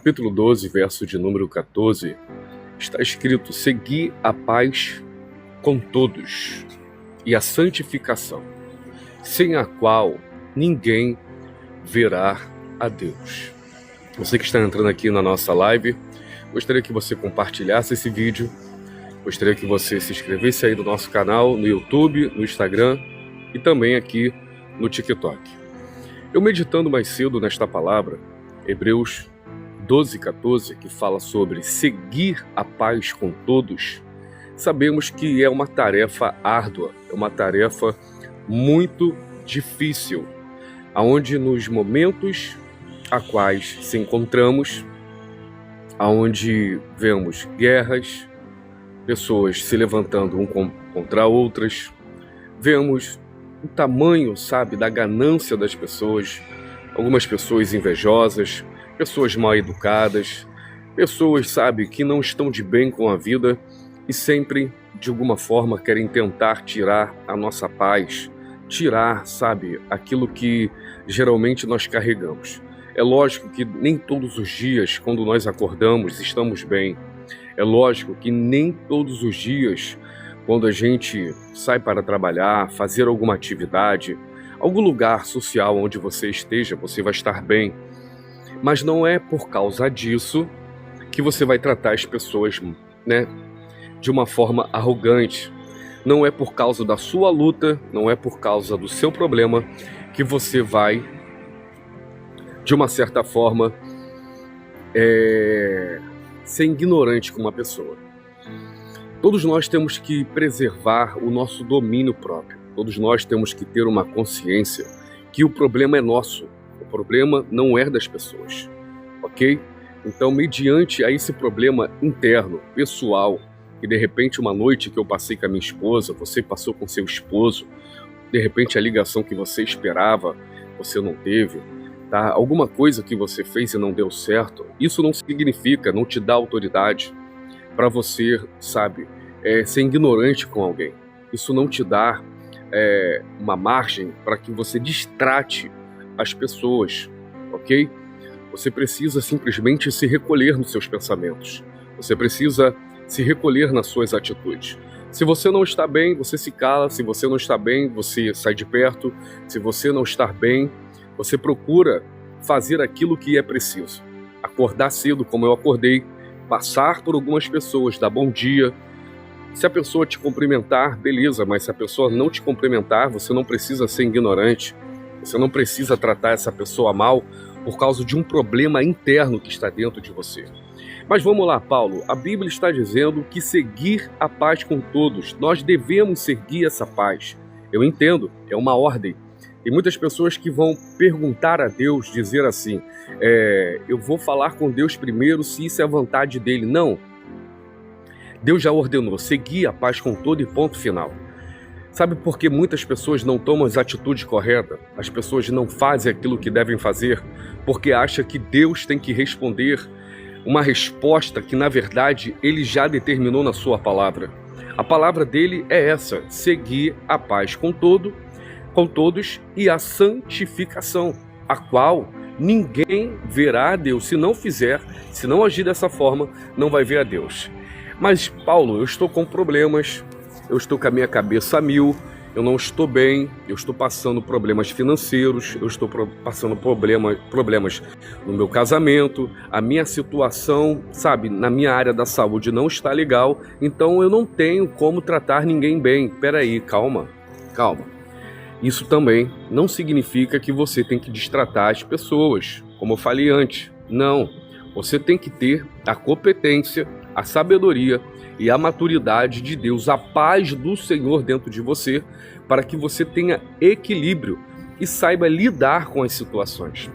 capítulo 12, verso de número 14, está escrito: segui a paz com todos e a santificação, sem a qual ninguém verá a Deus. Você que está entrando aqui na nossa live, gostaria que você compartilhasse esse vídeo, gostaria que você se inscrevesse aí no nosso canal, no YouTube, no Instagram e também aqui no TikTok. Eu meditando mais cedo nesta palavra, Hebreus 12:14, que fala sobre seguir a paz com todos, sabemos que é uma tarefa árdua, é uma tarefa muito difícil, aonde nos momentos a quais se encontramos, aonde vemos guerras, pessoas se levantando um contra outras, vemos o tamanho, da ganância das pessoas, algumas pessoas invejosas, pessoas mal educadas, pessoas, que não estão de bem com a vida e sempre, de alguma forma, querem tentar tirar a nossa paz, tirar, aquilo que geralmente nós carregamos. É lógico que nem todos os dias, quando nós acordamos, estamos bem. É lógico que nem todos os dias, quando a gente sai para trabalhar, fazer alguma atividade, algum lugar social onde você esteja, você vai estar bem. Mas não é por causa disso que você vai tratar as pessoas, de uma forma arrogante. Não é por causa da sua luta, não é por causa do seu problema que você vai, de uma certa forma, ser ignorante com uma pessoa. Todos nós temos que preservar o nosso domínio próprio. Todos nós temos que ter uma consciência que o problema é nosso. O problema não é das pessoas, ok? Então, mediante a esse problema interno, pessoal, que de repente uma noite que eu passei com a minha esposa, você passou com seu esposo, de repente a ligação que você esperava, você não teve, alguma coisa que você fez e não deu certo, isso não significa, não te dá autoridade para você, ser ignorante com alguém. Isso não te dá uma margem para que você distrate as pessoas, ok? Você precisa simplesmente se recolher nos seus pensamentos. Você precisa se recolher nas suas atitudes. Se você não está bem, você se cala. Se você não está bem, você sai de perto. Se você não está bem, você procura fazer aquilo que é preciso. Acordar cedo, como eu acordei, passar por algumas pessoas, dar bom dia. Se a pessoa te cumprimentar, beleza, mas se a pessoa não te cumprimentar, você não precisa ser ignorante. Você não precisa tratar essa pessoa mal por causa de um problema interno que está dentro de você. Mas vamos lá, Paulo. A Bíblia está dizendo que seguir a paz com todos. Nós devemos seguir essa paz. Eu entendo, é uma ordem. Tem muitas pessoas que vão perguntar a Deus, dizer assim, eu vou falar com Deus primeiro se isso é a vontade dele. Não. Deus já ordenou, seguir a paz com todo e ponto final. Sabe por que muitas pessoas não tomam as atitudes corretas? As pessoas não fazem aquilo que devem fazer porque acham que Deus tem que responder uma resposta que, na verdade, Ele já determinou na sua palavra. A palavra dele é essa: seguir a paz com todos e a santificação, a qual ninguém verá a Deus. Se não fizer, se não agir dessa forma, não vai ver a Deus. Mas, Paulo, eu estou com problemas, eu estou com a minha cabeça a mil, eu não estou bem, eu estou passando problemas financeiros, eu estou passando problemas no meu casamento, a minha situação, na minha área da saúde não está legal, então eu não tenho como tratar ninguém bem. Peraí, calma. Isso também não significa que você tem que destratar as pessoas, como eu falei antes. Não, você tem que ter a competência, a sabedoria e a maturidade de Deus, a paz do Senhor dentro de você, para que você tenha equilíbrio e saiba lidar com as situações.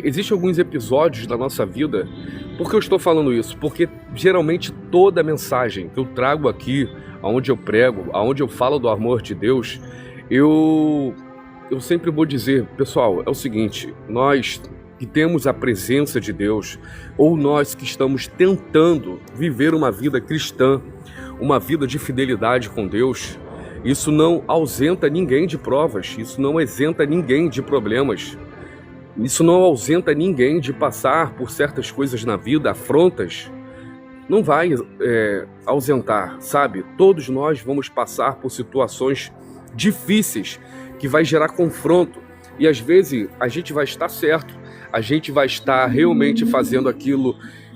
Existem alguns episódios da nossa vida. Por que eu estou falando isso? Porque geralmente toda mensagem que eu trago aqui, aonde eu prego, aonde eu falo do amor de Deus, eu sempre vou dizer, pessoal, é o seguinte: nós que temos a presença de Deus, ou nós que estamos tentando viver uma vida cristã, uma vida de fidelidade com Deus, isso não ausenta ninguém de provas, isso não isenta ninguém de problemas. Isso não ausenta ninguém de passar por certas coisas na vida, afrontas. Não vai ausentar, sabe? Todos nós vamos passar por situações difíceis que vai gerar confronto. E às vezes a gente vai estar certo, a gente vai estar realmente fazendo aquilo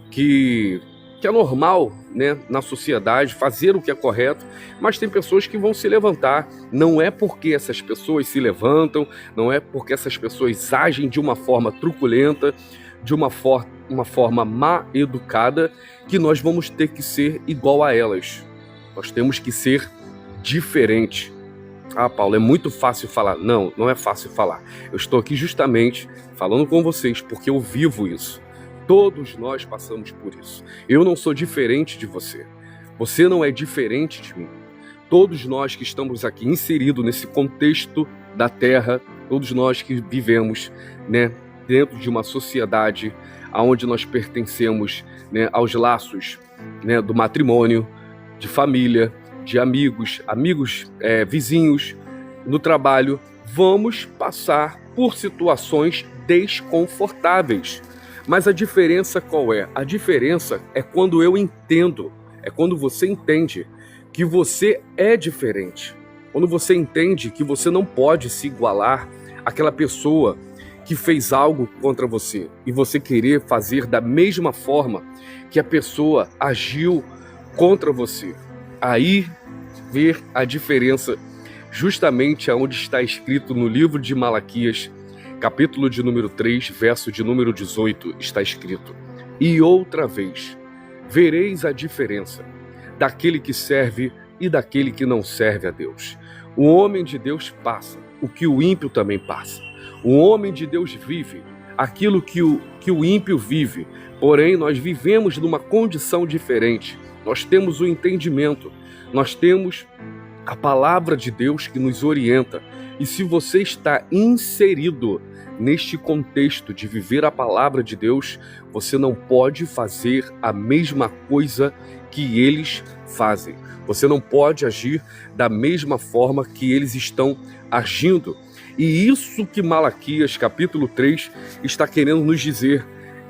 que é normal, né, na sociedade, fazer o que é correto, mas tem pessoas que vão se levantar. Não é porque essas pessoas se levantam, não é porque essas pessoas agem de uma forma truculenta, de uma forma mal educada, que nós vamos ter que ser igual a elas. Nós temos que ser diferente. Ah, Paulo, é muito fácil falar. Não, não é fácil falar. Eu estou aqui justamente falando com vocês porque eu vivo isso. Todos nós passamos por isso. Eu não sou diferente de você. Você não é diferente de mim. Todos nós que estamos aqui inseridos nesse contexto da Terra, todos nós que vivemos, né, dentro de uma sociedade onde nós pertencemos, né, aos laços, né, do matrimônio, de família, de amigos, vizinhos, no trabalho, vamos passar por situações desconfortáveis. Mas a diferença qual é? A diferença é quando eu entendo, é quando você entende que você é diferente. Quando você entende que você não pode se igualar àquela pessoa que fez algo contra você e você querer fazer da mesma forma que a pessoa agiu contra você. Aí ver a diferença justamente aonde está escrito no livro de Malaquias, capítulo de número 3, verso de número 18, está escrito: e outra vez vereis a diferença daquele que serve e daquele que não serve a Deus. O homem de Deus passa, o que o ímpio também passa. O homem de Deus vive aquilo que o ímpio vive, porém nós vivemos numa condição diferente. Nós temos o entendimento, nós temos a palavra de Deus que nos orienta. E se você está inserido neste contexto de viver a palavra de Deus, você não pode fazer a mesma coisa que eles fazem. Você não pode agir da mesma forma que eles estão agindo. E isso que Malaquias, capítulo 3, está querendo nos dizer.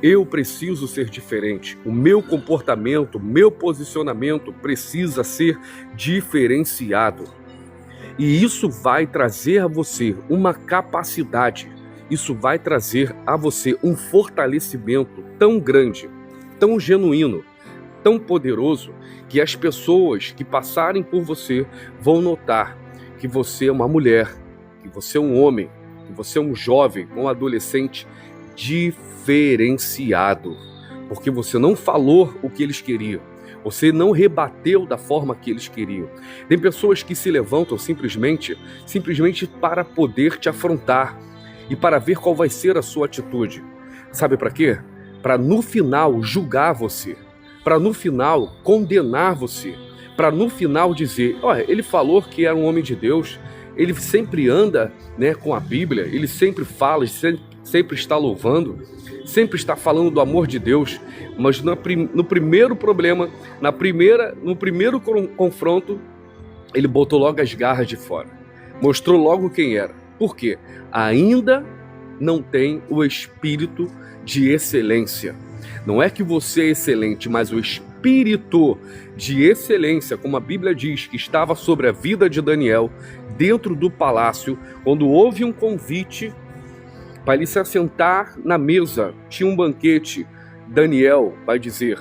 Eu preciso ser diferente. O meu comportamento, meu posicionamento precisa ser diferenciado. E isso vai trazer a você uma capacidade, isso vai trazer a você um fortalecimento tão grande, tão genuíno, tão poderoso, que as pessoas que passarem por você vão notar que você é uma mulher, que você é um homem, que você é um jovem, um adolescente diferenciado, porque você não falou o que eles queriam, você não rebateu da forma que eles queriam. Tem pessoas que se levantam simplesmente para poder te afrontar e para ver qual vai ser a sua atitude. Sabe para quê? Para no final julgar você, para no final condenar você, para no final dizer: olha, ele falou que era um homem de Deus, ele sempre anda, né, com a Bíblia, ele sempre fala, sempre está louvando, sempre está falando do amor de Deus, mas no primeiro problema, no primeiro confronto, ele botou logo as garras de fora, mostrou logo quem era. Por quê? Ainda não tem o espírito de excelência. Não é que você é excelente, mas o espírito de excelência, como a Bíblia diz, que estava sobre a vida de Daniel, dentro do palácio, quando houve um convite para ele se assentar na mesa, tinha um banquete. Daniel vai dizer,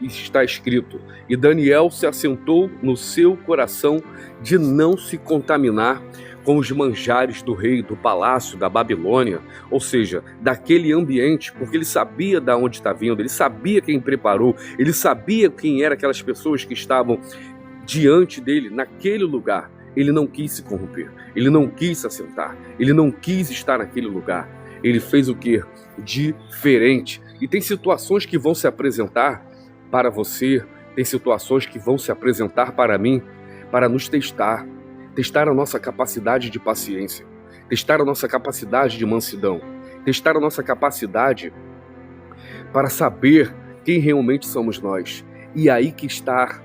está escrito, e Daniel se assentou no seu coração de não se contaminar com os manjares do rei, do palácio da Babilônia, ou seja, daquele ambiente, porque ele sabia de onde está vindo, ele sabia quem preparou, ele sabia quem eram aquelas pessoas que estavam diante dele naquele lugar. Ele não quis se corromper, ele não quis se assentar, ele não quis estar naquele lugar. Ele fez o quê? Diferente. E tem situações que vão se apresentar para você, tem situações que vão se apresentar para mim, para nos testar a nossa capacidade de paciência, testar a nossa capacidade de mansidão, testar a nossa capacidade para saber quem realmente somos nós. E aí que está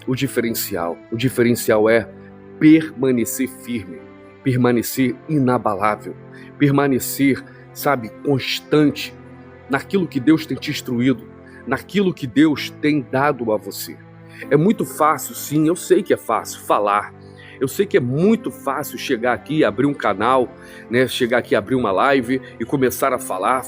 o diferencial. O diferencial é permanecer firme, permanecer inabalável, permanecer sabe, constante naquilo que Deus tem te instruído, naquilo que Deus tem dado a você. É muito fácil, sim, eu sei que é fácil falar. Eu sei que é muito fácil chegar aqui, abrir um canal, né? Chegar aqui, abrir uma live e começar a falar,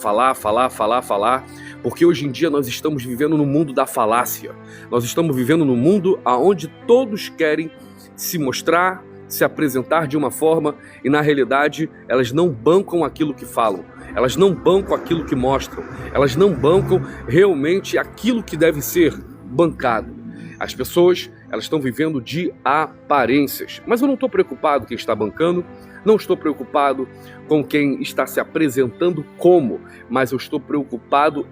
porque hoje em dia nós estamos vivendo no mundo da falácia. Nós estamos vivendo no mundo onde todos querem se mostrar, se apresentar de uma forma e na realidade elas não bancam aquilo que falam, elas não bancam aquilo que mostram, elas não bancam realmente aquilo que deve ser bancado. As pessoas, elas estão vivendo de aparências, mas eu não estou preocupado com quem está bancando, não estou preocupado com quem está se apresentando mas eu estou preocupado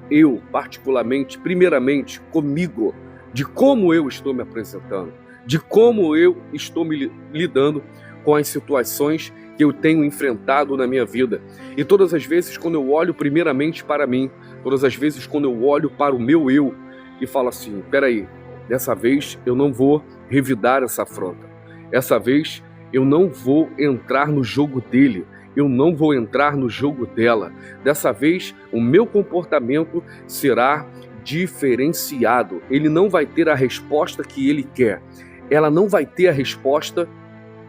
particularmente, primeiramente comigo, de como eu estou me apresentando, de como eu estou me lidando com as situações que eu tenho enfrentado na minha vida. E todas as vezes quando eu olho primeiramente para mim, todas as vezes quando eu olho para o meu eu e falo assim, peraí, dessa vez eu não vou revidar essa afronta. Essa vez eu não vou entrar no jogo dele. Eu não vou entrar no jogo dela. Dessa vez o meu comportamento será diferenciado. Ele não vai ter a resposta que ele quer. Ela não vai ter a resposta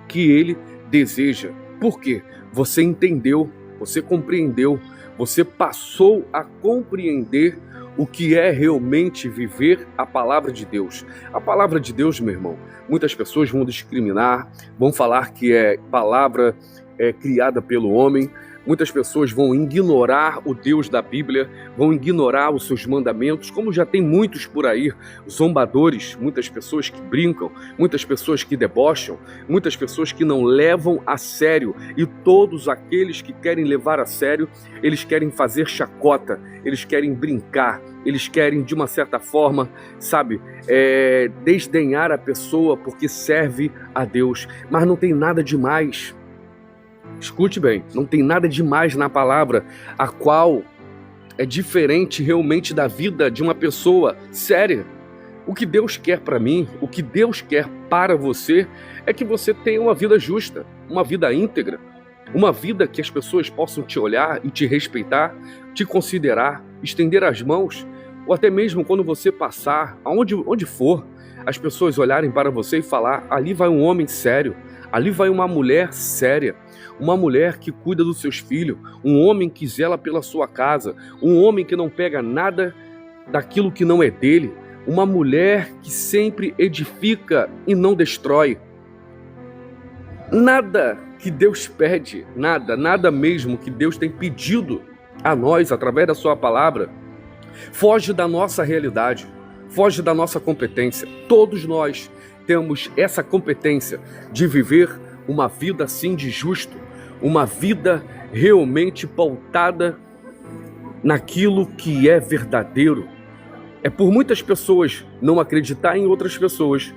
que ele deseja. Por quê? Você entendeu, você compreendeu, você passou a compreender o que é realmente viver a palavra de Deus. A palavra de Deus, meu irmão, muitas pessoas vão discriminar, vão falar que é palavra criada pelo homem. Muitas pessoas vão ignorar o Deus da Bíblia, vão ignorar os seus mandamentos, como já tem muitos por aí, zombadores, muitas pessoas que brincam, muitas pessoas que debocham, muitas pessoas que não levam a sério. E todos aqueles que querem levar a sério, eles querem fazer chacota, eles querem brincar, eles querem, de uma certa forma, sabe, desdenhar a pessoa porque serve a Deus. Mas não tem nada demais. Escute bem, não tem nada demais na palavra, a qual é diferente realmente da vida de uma pessoa séria. O que Deus quer para mim, o que Deus quer para você, é que você tenha uma vida justa, uma vida íntegra, uma vida que as pessoas possam te olhar e te respeitar, te considerar, estender as mãos, ou até mesmo quando você passar, onde for, as pessoas olharem para você e falar, ali vai um homem sério, ali vai uma mulher séria, uma mulher que cuida dos seus filhos, um homem que zela pela sua casa, um homem que não pega nada daquilo que não é dele, uma mulher que sempre edifica e não destrói. Nada que Deus pede, nada mesmo que Deus tem pedido a nós através da sua palavra, foge da nossa realidade, foge da nossa competência. Todos nós temos essa competência de viver uma vida assim de justo, uma vida realmente pautada naquilo que é verdadeiro. É por muitas pessoas não acreditar em outras pessoas,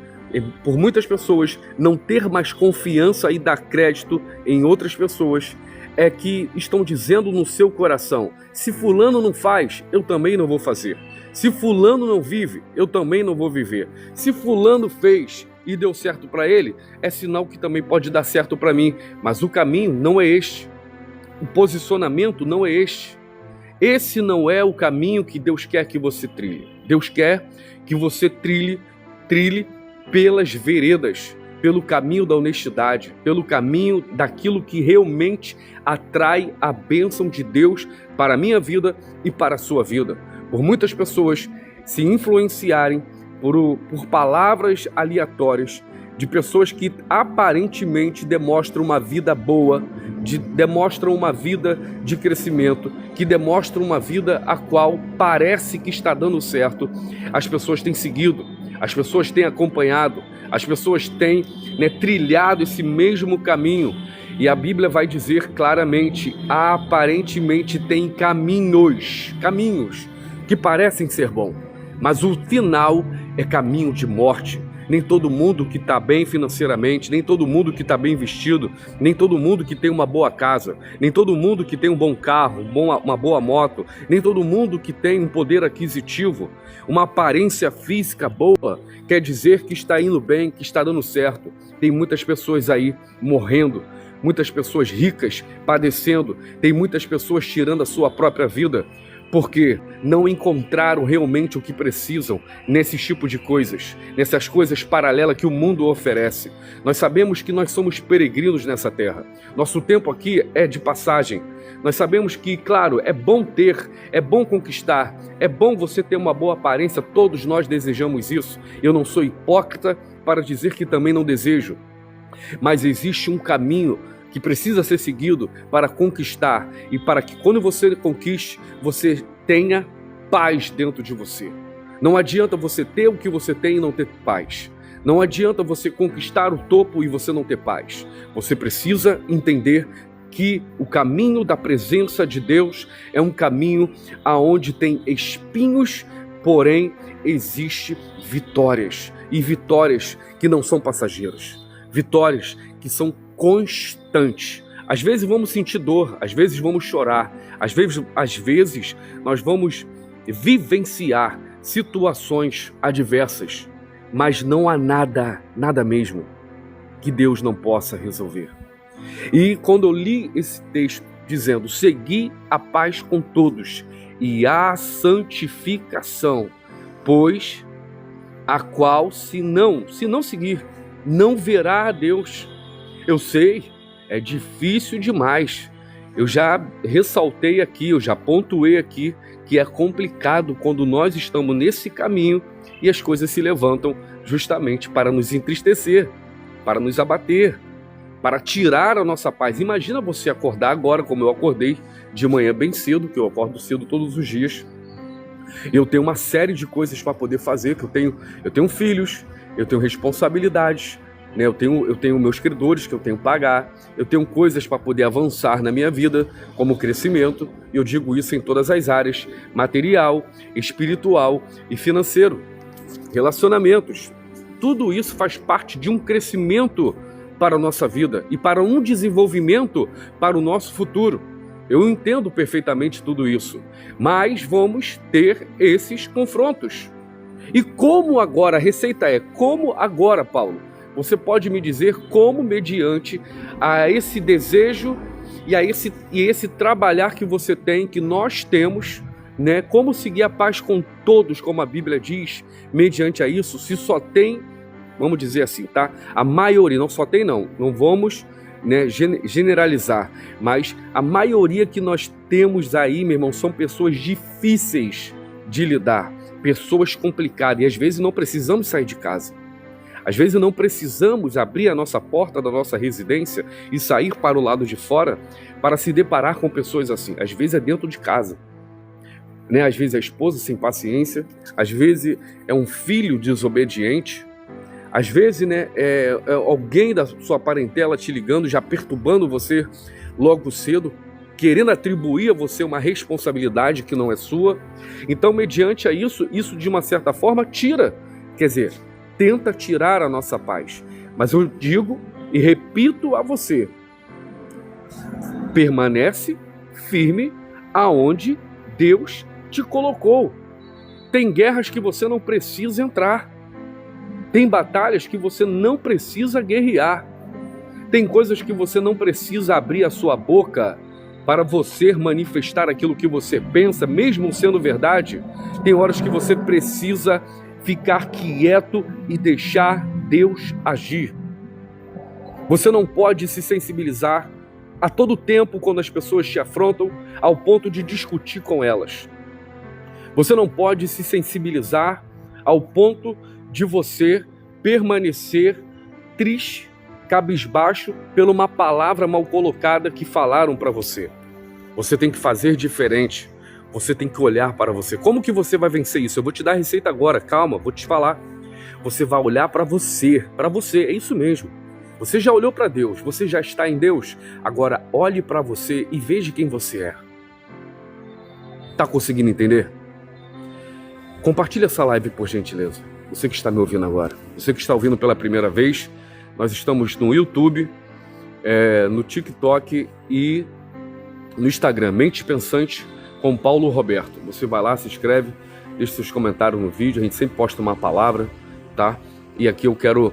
por muitas pessoas não ter mais confiança e dar crédito em outras pessoas, é que estão dizendo no seu coração, se fulano não faz, eu também não vou fazer. Se fulano não vive, eu também não vou viver. Se fulano fez e deu certo para ele, é sinal que também pode dar certo para mim. Mas o caminho não é este. O posicionamento não é este. Esse não é o caminho que Deus quer que você trilhe. Deus quer que você trilhe pelas veredas, pelo caminho da honestidade, pelo caminho daquilo que realmente atrai a bênção de Deus para a minha vida e para a sua vida. Por muitas pessoas se influenciarem por palavras aleatórias de pessoas que aparentemente demonstram uma vida boa, demonstram uma vida de crescimento, que demonstram uma vida a qual parece que está dando certo. As pessoas têm seguido, as pessoas têm acompanhado, as pessoas têm trilhado esse mesmo caminho. E a Bíblia vai dizer claramente, aparentemente tem caminhos que parecem ser bons, mas o final é caminho de morte, nem todo mundo que está bem financeiramente, nem todo mundo que está bem vestido, nem todo mundo que tem uma boa casa, nem todo mundo que tem um bom carro, uma boa moto, nem todo mundo que tem um poder aquisitivo, uma aparência física boa, quer dizer que está indo bem, que está dando certo. Tem muitas pessoas aí morrendo, muitas pessoas ricas padecendo, tem muitas pessoas tirando a sua própria vida, porque não encontraram realmente o que precisam nesse tipo de coisas, nessas coisas paralelas que o mundo oferece. Nós sabemos que nós somos peregrinos nessa terra. Nosso tempo aqui é de passagem. Nós sabemos que, claro, é bom ter, é bom conquistar, é bom você ter uma boa aparência, todos nós desejamos isso. Eu não sou hipócrita para dizer que também não desejo. Mas existe um caminho que precisa ser seguido para conquistar e para que quando você conquiste, você tenha paz dentro de você. Não adianta você ter o que você tem e não ter paz. Não adianta você conquistar o topo e você não ter paz. Você precisa entender que o caminho da presença de Deus é um caminho aonde tem espinhos, porém existe vitórias. E vitórias que não são passageiras. Vitórias que são constantes. Às vezes vamos sentir dor, às vezes vamos chorar, às vezes nós vamos vivenciar situações adversas, mas não há nada mesmo que Deus não possa resolver. E quando eu li esse texto dizendo, segui a paz com todos e a santificação, pois a qual se não seguir, não verá a Deus. Eu sei, é difícil demais. Eu já ressaltei aqui, eu já pontuei aqui que é complicado quando nós estamos nesse caminho e as coisas se levantam justamente para nos entristecer, para nos abater, para tirar a nossa paz. Imagina você acordar agora, como eu acordei de manhã bem cedo, que eu acordo cedo todos os dias. Eu tenho uma série de coisas para poder fazer, que eu tenho filhos, eu tenho responsabilidades, né? Eu tenho meus credores que eu tenho que pagar, eu tenho coisas para poder avançar na minha vida, como crescimento, e eu digo isso em todas as áreas, material, espiritual e financeiro, relacionamentos. Tudo isso faz parte de um crescimento para a nossa vida e para um desenvolvimento para o nosso futuro. Eu entendo perfeitamente tudo isso, mas vamos ter esses confrontos. E como agora, a receita é, como agora, Paulo? Você pode me dizer como, mediante a esse desejo e esse trabalhar que você tem, que nós temos, né? Como seguir a paz com todos, como a Bíblia diz, mediante a isso, se só tem, vamos dizer assim, tá? A maioria, não só tem não vamos, né, generalizar, mas a maioria que nós temos aí, meu irmão, são pessoas difíceis de lidar, pessoas complicadas, e às vezes não precisamos sair de casa. Às vezes não precisamos abrir a nossa porta da nossa residência e sair para o lado de fora para se deparar com pessoas assim. Às vezes é dentro de casa, né? Às vezes é a esposa sem paciência, às vezes é um filho desobediente, às vezes, né, é alguém da sua parentela te ligando, já perturbando você logo cedo, querendo atribuir a você uma responsabilidade que não é sua. Então, mediante a isso de uma certa forma tenta tirar a nossa paz. Mas eu digo e repito a você, permanece firme aonde Deus te colocou. Tem guerras que você não precisa entrar. Tem batalhas que você não precisa guerrear. Tem coisas que você não precisa abrir a sua boca para você manifestar aquilo que você pensa, mesmo sendo verdade. Tem horas que você precisa ficar quieto e deixar Deus agir. Você não pode se sensibilizar a todo tempo quando as pessoas te afrontam ao ponto de discutir com elas. Você não pode se sensibilizar ao ponto de você permanecer triste, cabisbaixo, por uma palavra mal colocada que falaram para você. Você tem que fazer diferente. Você tem que olhar para você. Como que você vai vencer isso? Eu vou te dar a receita agora, calma, vou te falar. Você vai olhar para você, é isso mesmo. Você já olhou para Deus, você já está em Deus. Agora olhe para você e veja quem você é. Tá conseguindo entender? Compartilha essa live, por gentileza. você que está me ouvindo agora, você que está ouvindo pela primeira vez, nós estamos no YouTube, no TikTok e no Instagram, Mente Pensante com Paulo Roberto. Você vai lá, se inscreve, deixa seus comentários no vídeo, a gente sempre posta uma palavra, tá? E aqui eu quero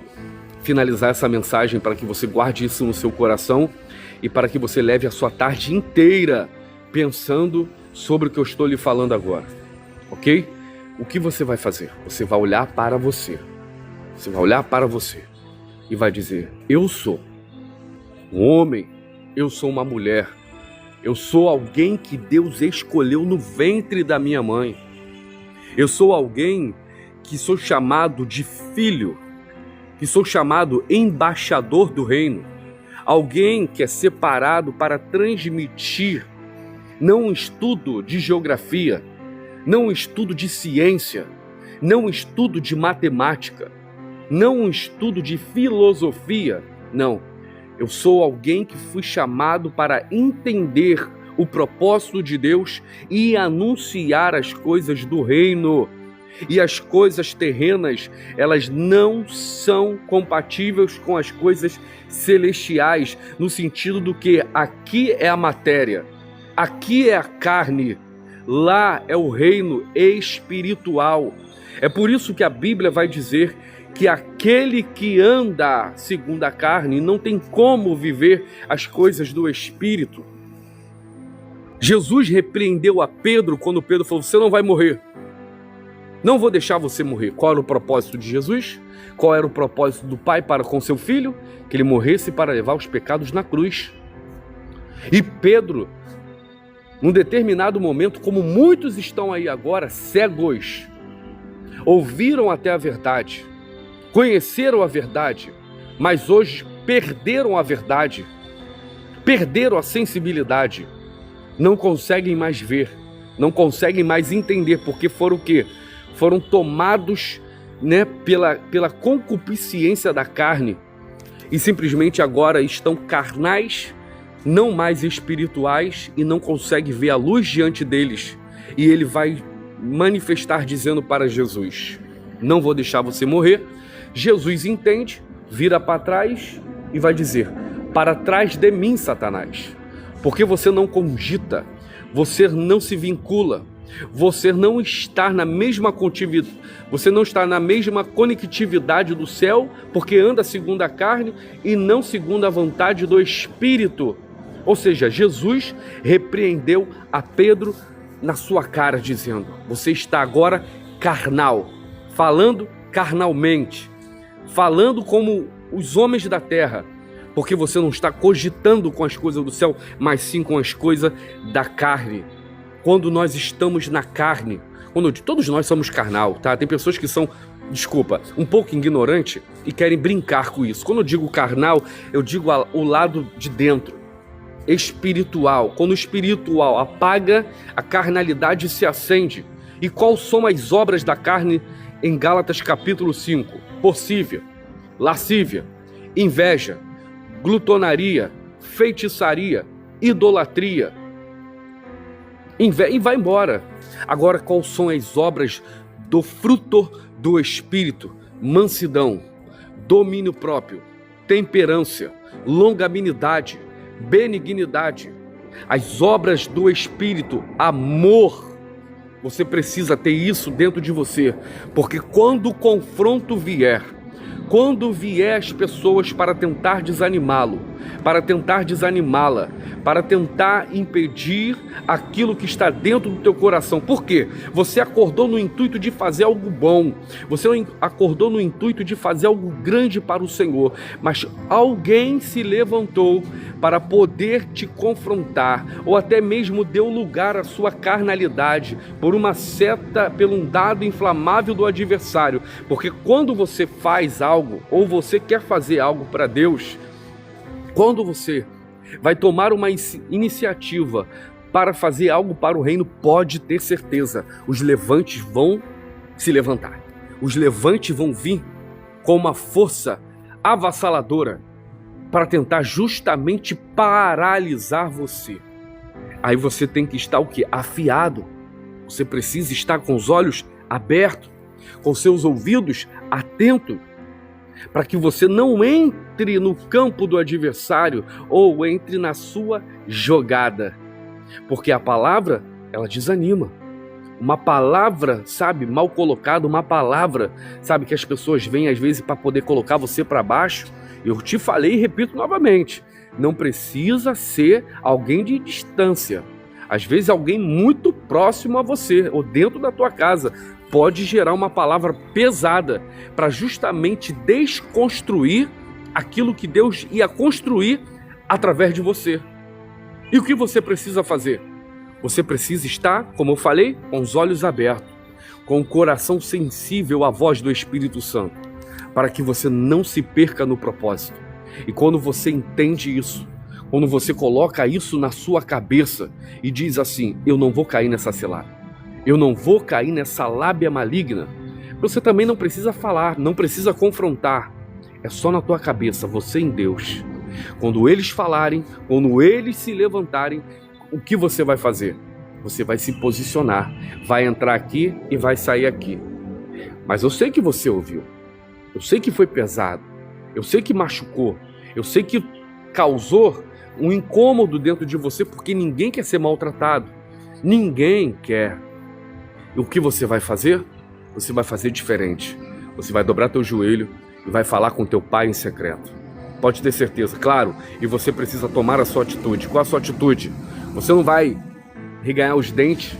finalizar essa mensagem para que você guarde isso no seu coração e para que você leve a sua tarde inteira pensando sobre o que eu estou lhe falando agora, ok? O que você vai fazer? Você vai olhar para você. Você vai olhar para você e vai dizer: eu sou um homem, eu sou uma mulher, eu sou alguém que Deus escolheu no ventre da minha mãe. Eu sou alguém que sou chamado de filho, que sou chamado embaixador do reino. Alguém que é separado para transmitir não um estudo de geografia, não um estudo de ciência, não um estudo de matemática, não um estudo de filosofia, não. Eu sou alguém que fui chamado para entender o propósito de Deus e anunciar as coisas do reino. E as coisas terrenas, elas não são compatíveis com as coisas celestiais, no sentido do que aqui é a matéria, aqui é a carne, lá é o reino espiritual. É por isso que a Bíblia vai dizer que aquele que anda segundo a carne não tem como viver as coisas do Espírito. Jesus repreendeu a Pedro quando Pedro falou: você não vai morrer. Não vou deixar você morrer. Qual era o propósito de Jesus? Qual era o propósito do Pai para com seu filho? Que ele morresse para levar os pecados na cruz. E Pedro, num determinado momento, como muitos estão aí agora, cegos, ouviram até a verdade, conheceram a verdade, mas hoje perderam a verdade, perderam a sensibilidade, não conseguem mais ver, não conseguem mais entender, porque foram o quê? Foram tomados, pela concupiscência da carne e simplesmente agora estão carnais, não mais espirituais, e não conseguem ver a luz diante deles. E ele vai manifestar dizendo para Jesus: não vou deixar você morrer. Jesus entende, vira para trás e vai dizer: para trás de mim, Satanás, porque você não cogita, você não se vincula, você não está na mesma conectividade, você não está na mesma conectividade do céu, porque anda segundo a carne e não segundo a vontade do Espírito. Ou seja, Jesus repreendeu a Pedro na sua cara, dizendo: você está agora carnal, falando carnalmente, falando como os homens da terra, porque você não está cogitando com as coisas do céu, mas sim com as coisas da carne. Quando nós estamos na carne, todos nós somos carnal, tá? Tem pessoas que são, um pouco ignorantes e querem brincar com isso. Quando eu digo carnal, eu digo o lado de dentro, espiritual. Quando o espiritual apaga, a carnalidade se acende. E quais são as obras da carne em Gálatas capítulo 5? Porfia, lascívia, inveja, glutonaria, feitiçaria, idolatria. E vai embora. Agora, quais são as obras do fruto do Espírito? Mansidão, domínio próprio, temperança, longanimidade, benignidade. As obras do Espírito, amor. Você precisa ter isso dentro de você, porque quando o confronto vier, quando vier as pessoas para tentar desanimá-lo, para tentar desanimá-la, para tentar impedir aquilo que está dentro do teu coração. Por quê? Você acordou no intuito de fazer algo bom, você acordou no intuito de fazer algo grande para o Senhor, mas alguém se levantou para poder te confrontar, ou até mesmo deu lugar à sua carnalidade, por uma seta, por um dado inflamável do adversário. Porque quando você faz algo, ou você quer fazer algo para Deus, quando você vai tomar uma iniciativa para fazer algo para o reino, pode ter certeza, os levantes vão se levantar. Os levantes vão vir com uma força avassaladora para tentar justamente paralisar você. Aí você tem que estar o quê? Afiado. Você precisa estar com os olhos abertos. com seus ouvidos atentos, para que você não entre no campo do adversário ou entre na sua jogada. Porque a palavra, ela desanima. Uma palavra, sabe, mal colocada, uma palavra, sabe, que as pessoas vêm às vezes para poder colocar você para baixo. Eu te falei e repito novamente, não precisa ser alguém de distância. Às vezes alguém muito próximo a você ou dentro da tua casa pode gerar uma palavra pesada para justamente desconstruir aquilo que Deus ia construir através de você. E o que você precisa fazer? Você precisa estar, como eu falei, com os olhos abertos, com o coração sensível à voz do Espírito Santo, para que você não se perca no propósito. E quando você entende isso, quando você coloca isso na sua cabeça e diz assim, eu não vou cair nessa cilada, eu não vou cair nessa lábia maligna, você também não precisa falar, não precisa confrontar, é só na tua cabeça, você em Deus. Quando eles falarem, quando eles se levantarem, o que você vai fazer? Você vai se posicionar, vai entrar aqui e vai sair aqui. Mas eu sei que você ouviu, eu sei que foi pesado, eu sei que machucou, eu sei que causou um incômodo dentro de você, porque ninguém quer ser maltratado, ninguém quer. E o que você vai fazer? Você vai fazer diferente. Você vai dobrar teu joelho e vai falar com teu pai em secreto. Pode ter certeza, claro, e você precisa tomar a sua atitude. Qual a sua atitude? Você não vai reganhar os dentes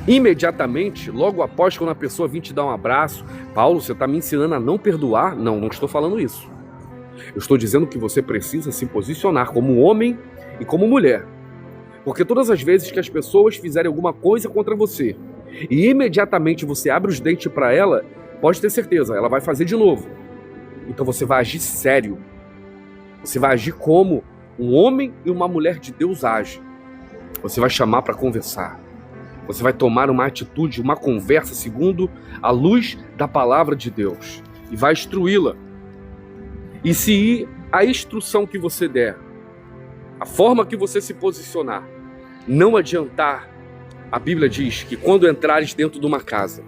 imediatamente, logo após quando a pessoa vir te dar um abraço. Paulo, você está me ensinando a não perdoar? Não, não estou falando isso. Eu estou dizendo que você precisa se posicionar como homem e como mulher. Porque todas as vezes que as pessoas fizerem alguma coisa contra você e imediatamente você abre os dentes para ela, pode ter certeza, ela vai fazer de novo. Então você vai agir sério. Você vai agir como um homem e uma mulher de Deus agem. Você vai chamar para conversar. Você vai tomar uma atitude, uma conversa segundo a luz da palavra de Deus. E vai instruí-la. E se a instrução que você der, a forma que você se posicionar, não adiantar, a Bíblia diz que quando entrares dentro de uma casa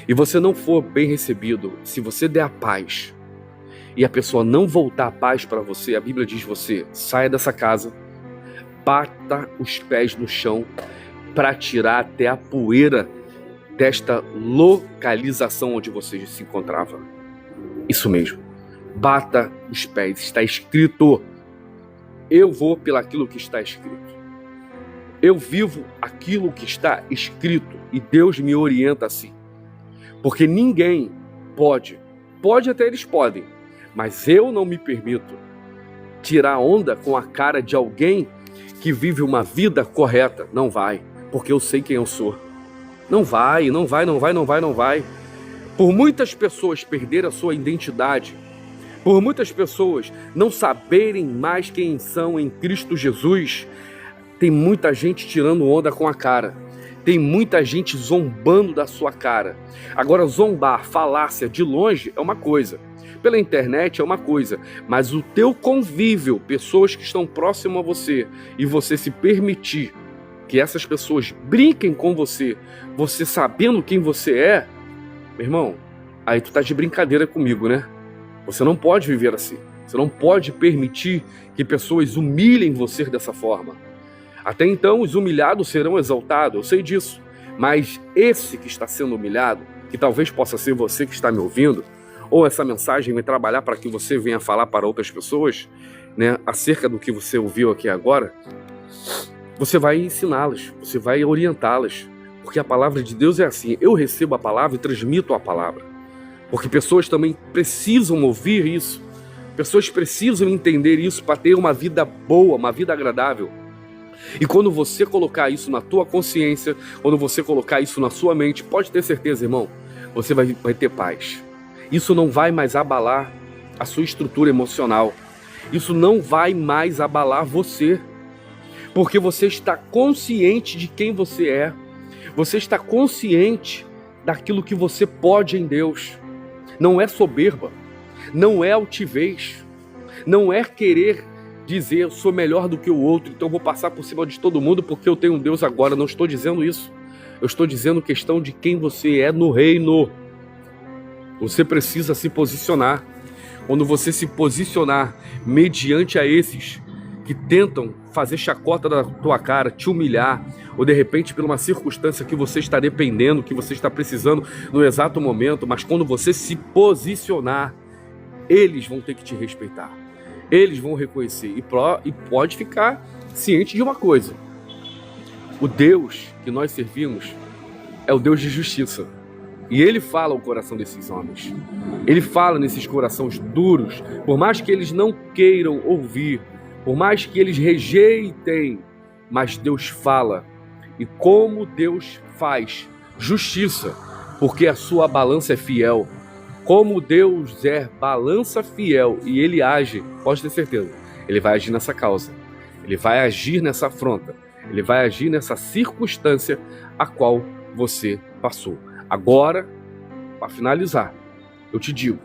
e você não for bem recebido, se você der a paz e a pessoa não voltar a paz para você, a Bíblia diz você saia dessa casa, bata os pés no chão para tirar até a poeira desta localização onde você se encontrava. Isso mesmo, bata os pés, está escrito, eu vou pelaquilo que está escrito. Eu vivo aquilo que está escrito e Deus me orienta assim. Porque ninguém pode até eles podem, mas eu não me permito tirar onda com a cara de alguém que vive uma vida correta. Não vai, porque eu sei quem eu sou. Não vai. Por muitas pessoas perderem a sua identidade, por muitas pessoas não saberem mais quem são em Cristo Jesus, tem muita gente tirando onda com a cara. Tem muita gente zombando da sua cara. Agora, zombar, falácia de longe é uma coisa. Pela internet é uma coisa. Mas o teu convívio, pessoas que estão próximas a você, e você se permitir que essas pessoas brinquem com você, você sabendo quem você é, meu irmão, aí tu tá de brincadeira comigo, né? Você não pode viver assim. Você não pode permitir que pessoas humilhem você dessa forma. Até então, os humilhados serão exaltados, eu sei disso. Mas esse que está sendo humilhado, que talvez possa ser você que está me ouvindo, ou essa mensagem vai trabalhar para que você venha falar para outras pessoas, né, acerca do que você ouviu aqui agora, você vai ensiná-las, você vai orientá-las. Porque a palavra de Deus é assim, eu recebo a palavra e transmito a palavra. Porque pessoas também precisam ouvir isso, pessoas precisam entender isso para ter uma vida boa, uma vida agradável. E quando você colocar isso na tua consciência, quando você colocar isso na sua mente, pode ter certeza, irmão, você vai ter paz. Isso não vai mais abalar a sua estrutura emocional. Isso não vai mais abalar você. Porque você está consciente de quem você é. Você está consciente daquilo que você pode em Deus. Não é soberba, não é altivez, não é querer dizer eu sou melhor do que o outro, então vou passar por cima de todo mundo porque eu tenho um Deus agora. Não estou dizendo isso. Eu estou dizendo questão de quem você é no reino. Você precisa se posicionar. Quando você se posicionar mediante a esses que tentam fazer chacota da tua cara, te humilhar, ou de repente por uma circunstância que você está dependendo, que você está precisando no exato momento, mas quando você se posicionar, eles vão ter que te respeitar. Eles vão reconhecer. E pode ficar ciente de uma coisa. O Deus que nós servimos é o Deus de justiça. E Ele fala ao coração desses homens. Ele fala nesses corações duros. Por mais que eles não queiram ouvir, por mais que eles rejeitem, mas Deus fala. E como Deus faz justiça, porque a sua balança é fiel. Como Deus é balança fiel e Ele age, pode ter certeza, Ele vai agir nessa causa. Ele vai agir nessa afronta. Ele vai agir nessa circunstância a qual você passou. Agora, para finalizar, eu te digo,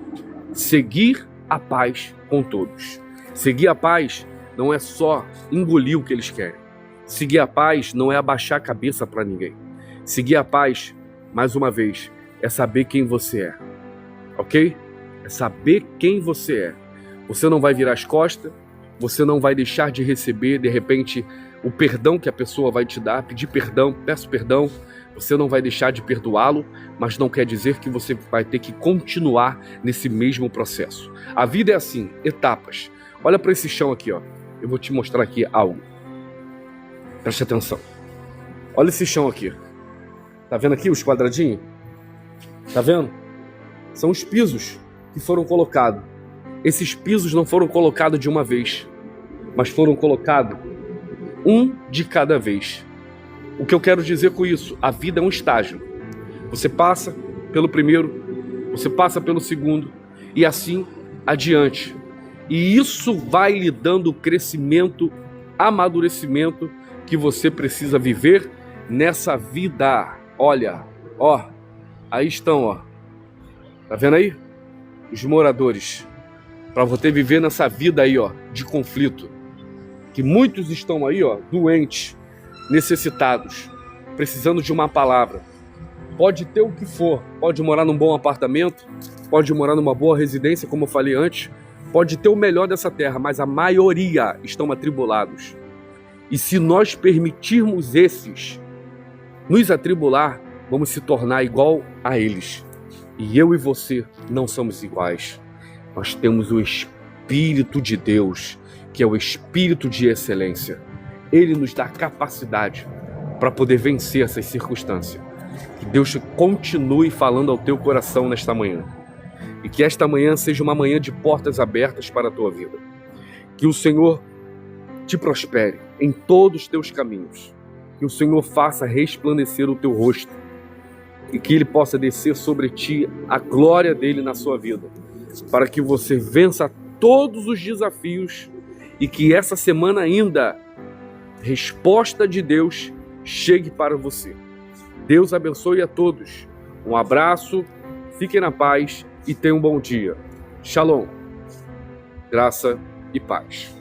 seguir a paz com todos. Seguir a paz não é só engolir o que eles querem. Seguir a paz não é abaixar a cabeça para ninguém. Seguir a paz, mais uma vez, é saber quem você é. Ok? É saber quem você é. Você não vai virar as costas, você não vai deixar de receber, de repente, o perdão que a pessoa vai te dar, pedir perdão, peço perdão. Você não vai deixar de perdoá-lo, mas não quer dizer que você vai ter que continuar nesse mesmo processo. A vida é assim, etapas. Olha para esse chão aqui, ó. Eu vou te mostrar aqui algo. Preste atenção. Olha esse chão aqui. Tá vendo aqui os quadradinhos? Tá vendo? São os pisos que foram colocados. Esses pisos não foram colocados de uma vez, mas foram colocados um de cada vez. O que eu quero dizer com isso? A vida é um estágio. Você passa pelo primeiro, você passa pelo segundo e assim adiante. E isso vai lhe dando o crescimento, amadurecimento que você precisa viver nessa vida. Olha, ó, aí estão, ó. Tá vendo aí? Os moradores. Para você viver nessa vida aí, ó, de conflito. Que muitos estão aí, ó, doentes, necessitados, precisando de uma palavra. Pode ter o que for, pode morar num bom apartamento, pode morar numa boa residência, como eu falei antes, pode ter o melhor dessa terra, mas a maioria estão atribulados. E se nós permitirmos esses nos atribular, vamos se tornar igual a eles. E eu e você não somos iguais. Nós temos o Espírito de Deus, que é o Espírito de excelência. Ele nos dá capacidade para poder vencer essas circunstâncias. Que Deus continue falando ao teu coração nesta manhã. E que esta manhã seja uma manhã de portas abertas para a tua vida. Que o Senhor te prospere em todos os teus caminhos. Que o Senhor faça resplandecer o teu rosto. E que Ele possa descer sobre ti a glória dEle na sua vida. Para que você vença todos os desafios e que essa semana ainda resposta de Deus chegue para você. Deus abençoe a todos. Um abraço, fiquem na paz e tenham um bom dia. Shalom, graça e paz.